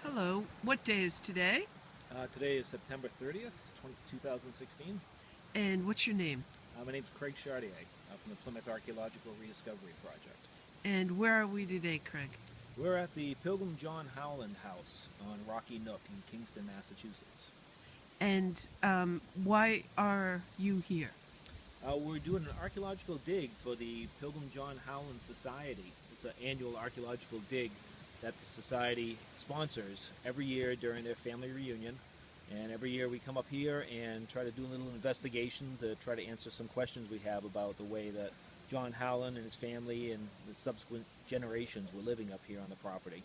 Hello, what day is today? Today is September 30th, 2016. And what's your name? My name's Craig Chartier from the Plymouth Archeological Rediscovery Project. And where are we today, Craig? We're at the Pilgrim John Howland House on Rocky Nook in Kingston, Massachusetts. And why are you here? We're doing an archaeological dig for the Pilgrim John Howland Society. It's an annual archaeological dig that the society sponsors every year during their family reunion. And every year we come up here and try to do a little investigation to try to answer some questions we have about the way that John Howland and his family and the subsequent generations were living up here on the property.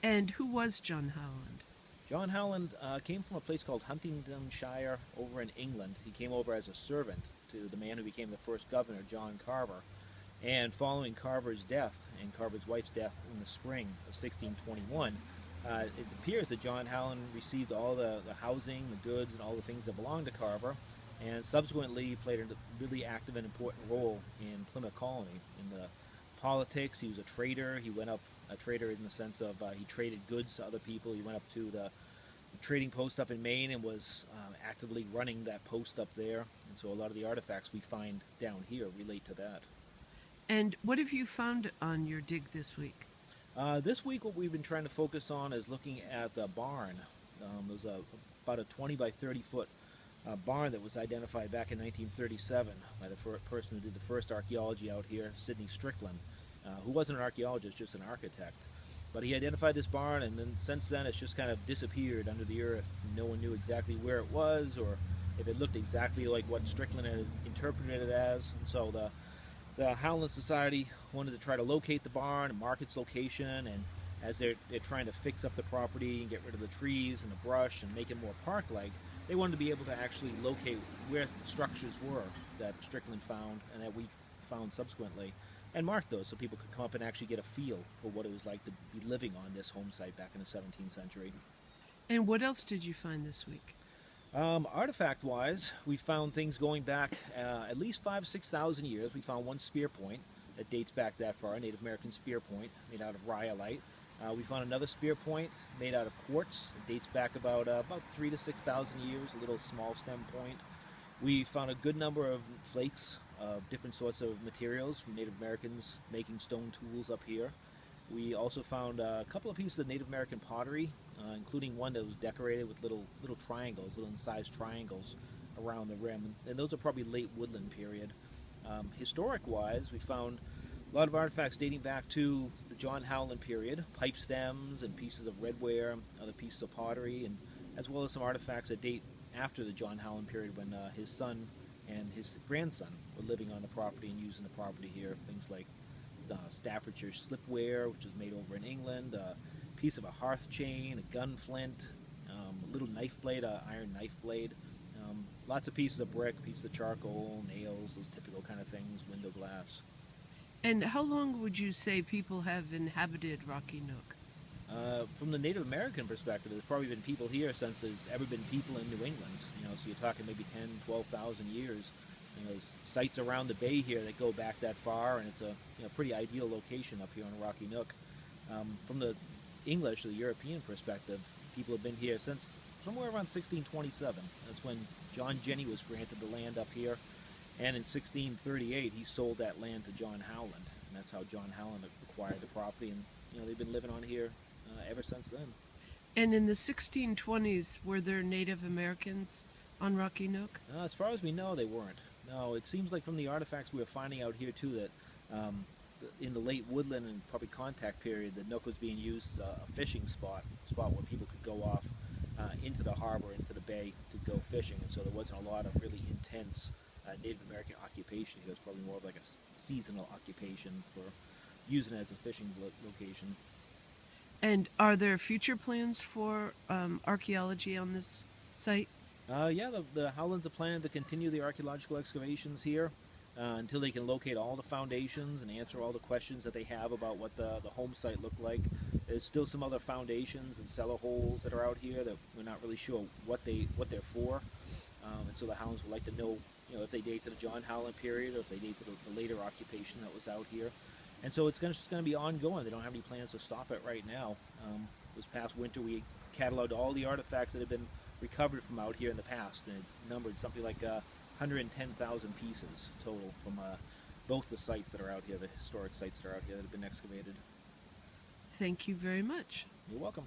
And who was John Howland? John Howland came from a place called Huntingdonshire over in England. He came over as a servant to the man who became the first governor, John Carver. And following Carver's death and Carver's wife's death in the spring of 1621, it appears that John Howland received all the housing, the goods, and all the things that belonged to Carver, and subsequently played a really active and important role in Plymouth Colony. In the politics, he was a trader. He went up a trader in the sense of he traded goods to other people. He went up to the trading post up in Maine and was actively running that post up there. And so a lot of the artifacts we find down here relate to that. And what have you found on your dig this week? This week what we've been trying to focus on is looking at the barn. There's about a 20 by 30 foot barn that was identified back in 1937 by the person who did the first archaeology out here, Sidney Strickland, who wasn't an archaeologist, just an architect. But he identified this barn, and then since then it's just kind of disappeared under the earth. No one knew exactly where it was or if it looked exactly like what Strickland had interpreted it as. And so the Howland Society wanted to try to locate the barn and mark its location, and as they're trying to fix up the property and get rid of the trees and the brush and make it more park-like, they wanted to be able to actually locate where the structures were that Strickland found and that we found subsequently, and mark those so people could come up and actually get a feel for what it was like to be living on this home site back in the 17th century. And what else did you find this week? Artifact-wise, we found things going back at least 5,000 to 6,000 years. We found one spear point that dates back that far, a Native American spear point made out of rhyolite. We found another spear point made out of quartz. It dates back about 3,000 to 6,000 years, a little small stem point. We found a good number of flakes of different sorts of materials from Native Americans making stone tools up here. We also found a couple of pieces of Native American pottery, including one that was decorated with little triangles, little incised triangles around the rim. And those are probably late woodland period. Historic-wise, we found a lot of artifacts dating back to the John Howland period, pipe stems and pieces of redware, other pieces of pottery, and as well as some artifacts that date after the John Howland period when his son and his grandson were living on the property and using the property here. Things like Staffordshire slipware, which was made over in England, a piece of a hearth chain, a gun flint, a little knife blade, an iron knife blade, lots of pieces of brick, pieces of charcoal, nails, those typical kind of things, window glass. And how long would you say people have inhabited Rocky Nook? From the Native American perspective, there's probably been people here since there's ever been people in New England. So you're talking maybe 10, 12,000 years. There's sites around the bay here that go back that far, and it's a pretty ideal location up here on Rocky Nook. From the English or the European perspective, people have been here since somewhere around 1627. That's when John Jenny was granted the land up here, and in 1638 he sold that land to John Howland, and that's how John Howland acquired the property, and they've been living on here ever since then. And in the 1620s, were there Native Americans on Rocky Nook? As far as we know, they weren't. No, it seems like from the artifacts we were finding out here too that in the late woodland and probably contact period, the Nook was being used a fishing spot where people could go off into the harbor, into the bay to go fishing, and so there wasn't a lot of really intense Native American occupation here. It was probably more of like a seasonal occupation for using it as a fishing location. And are there future plans for archaeology on this site? Yeah, the Howlands are planning to continue the archaeological excavations here until they can locate all the foundations and answer all the questions that they have about what the home site looked like. There's still some other foundations and cellar holes that are out here that we're not really sure what they're for, and so the Howlands would like to know, if they date to the John Howland period or if they date to the later occupation that was out here. And so it's just going to be ongoing. They don't have any plans to stop it right now. This past winter, we cataloged all the artifacts that have been recovered from out here in the past, and it numbered something like 110,000 pieces total from both the sites that are out here, the historic sites that are out here that have been excavated. Thank you very much. You're welcome.